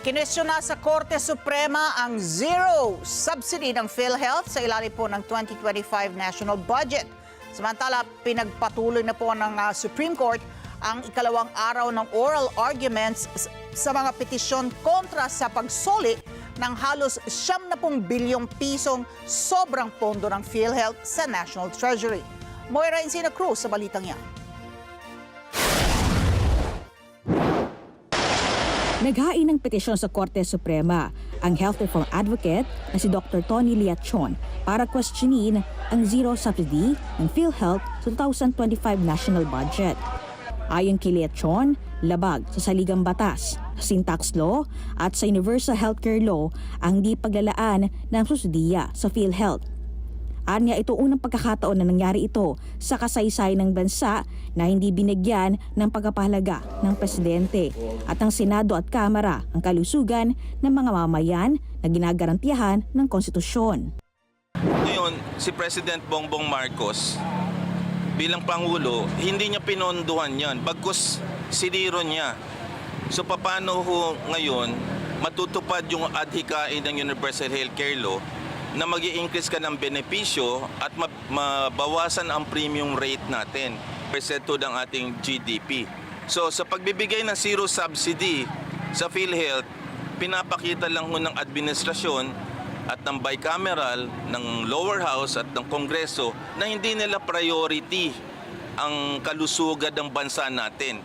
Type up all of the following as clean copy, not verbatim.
Kinwestiona sa Korte Suprema ang zero subsidy ng PhilHealth sa ilalim po ng 2025 national budget. Samantala, pinagpatuloy na po ng Supreme Court ang ikalawang araw ng oral arguments sa mga petisyon kontra sa pagsoli ng halos 70 bilyong pisong sobrang pondo ng PhilHealth sa National Treasury. Moira Encina Cruz sa balitang yan. Naghain ng petisyon sa Korte Suprema ang health reform advocate na si Dr. Tony Liachon para questionin ang zero subsidy ng PhilHealth sa 2025 national budget. Ayon kay Liachon, labag sa saligang batas, sin tax law at sa universal healthcare law ang di paglalaan ng subsidiya sa PhilHealth. Anya ito unang pagkakataon na nangyari ito sa kasaysayan ng bansa na hindi binigyan ng pagpapahalaga ng presidente at ng Senado at Kamara ang kalusugan ng mga mamayan na ginagarantiyahan ng konstitusyon. Ngayon, si President Bongbong Marcos bilang Pangulo, hindi niya pinondohan yan, bagkus siniro niya. So paano ho ngayon matutupad yung adhikain ng Universal Healthcare Law na mag-i-increase ka ng benepisyo at mabawasan ang premium rate natin percento ng ating GDP. So sa pagbibigay ng zero subsidy sa PhilHealth, pinapakita lang ho ng administrasyon at ng bicameral, ng lower house at ng Kongreso na hindi nila priority ang kalusugan ng bansa natin.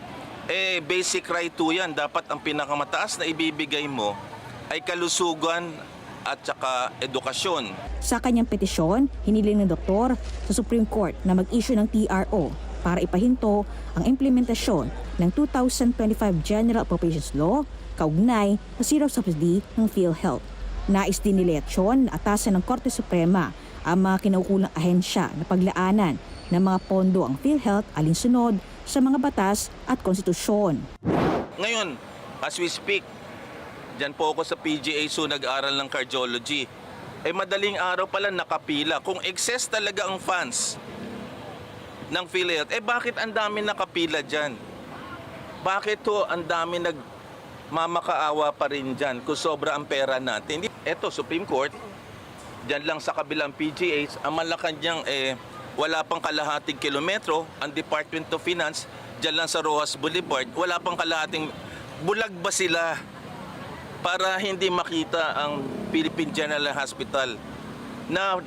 Basic right to yan. Dapat ang pinakamataas na ibibigay mo ay kalusugan at saka edukasyon. Sa kanyang petisyon, hiniling ng doktor sa Supreme Court na mag-issue ng TRO para ipahinto ang implementasyon ng 2025 General Appropriations Law kaugnay sa zero subsidy ng PhilHealth. Nais din ni Liachon na atasan ng Korte Suprema ang mga kinaukulang ahensya na paglaanan ng mga pondo ang PhilHealth alinsunod sa mga batas at konstitusyon. Ngayon, as we speak, diyan po ako sa PGA nag-aral ng cardiology. Madaling araw pala nakapila. Kung excess talaga ang funds ng PhilHealth, bakit ang dami nakapila dyan? Bakit to ang dami nagmamakaawa pa rin dyan kung sobra ang pera natin? Eto, Supreme Court, dyan lang sa kabilang PGH, ang Malacanang wala pang kalahating kilometro. Ang Department of Finance, dyan lang sa Rojas Boulevard, wala pang kalahating. Bulag ba sila para hindi makita ang Philippine General Hospital na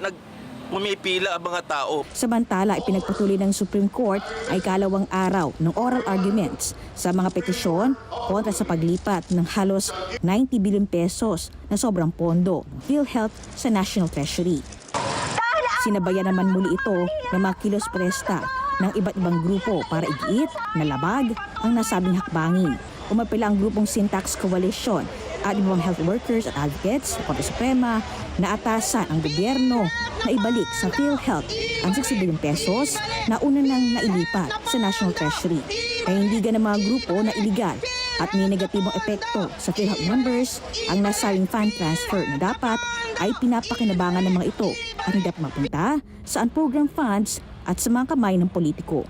pumipila ang mga tao? Samantala, ipinagpatuloy ng Supreme Court ay kalawang araw ng oral arguments sa mga petisyon kontra sa paglipat ng halos 90 billion pesos na sobrang pondo ng PhilHealth sa National Treasury. Sinabayan naman muli ito ng mga kilos presta ng iba't ibang grupo para igiit na labag ang nasabing hakbangin. Umapila ang grupong Syntax Coalition at ibang health workers at advocates sa Korte Suprema na atasan ang gobyerno na ibalik sa PhilHealth ang 60 billion pesos na una nang nailipat sa National Treasury. Panindigan ng mga grupo na iligal at may negatibong epekto sa PhilHealth members ang nasabing fund transfer na dapat ay pinapakinabangan ng mga ito at hindi mapunta sa unprogrammed funds at sa mga kamay ng politiko.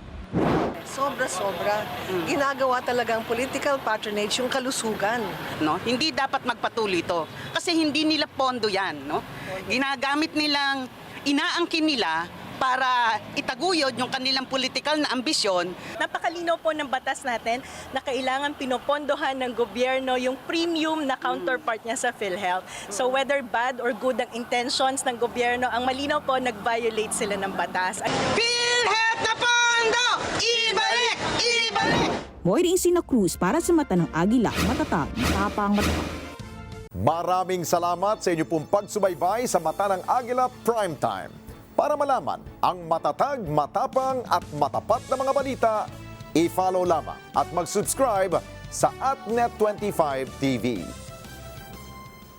Sobra-sobra. Ginagawa talagang political patronage yung kalusugan. No? Hindi dapat magpatuloy ito. Kasi hindi nila pondo yan. No? Ginagamit nilang, inaangkin nila para itaguyod yung kanilang political na ambisyon. Napakalinaw po ng batas natin na kailangan pinopondohan ng gobyerno yung premium na counterpart niya sa PhilHealth. So whether bad or good ang intentions ng gobyerno, ang malinaw po nag-violate sila ng batas. PhilHealth na pondo! Ibalik! Ibalik! Moira Encina Cruz para sa Mata ng Agila, matatag, matapang, matapang. Maraming salamat sa inyo pong pagsubaybay sa Mata ng Agila Primetime. Para malaman ang matatag, matapang at matapat na mga balita, i-follow lamang at mag-subscribe sa AtNet25 TV.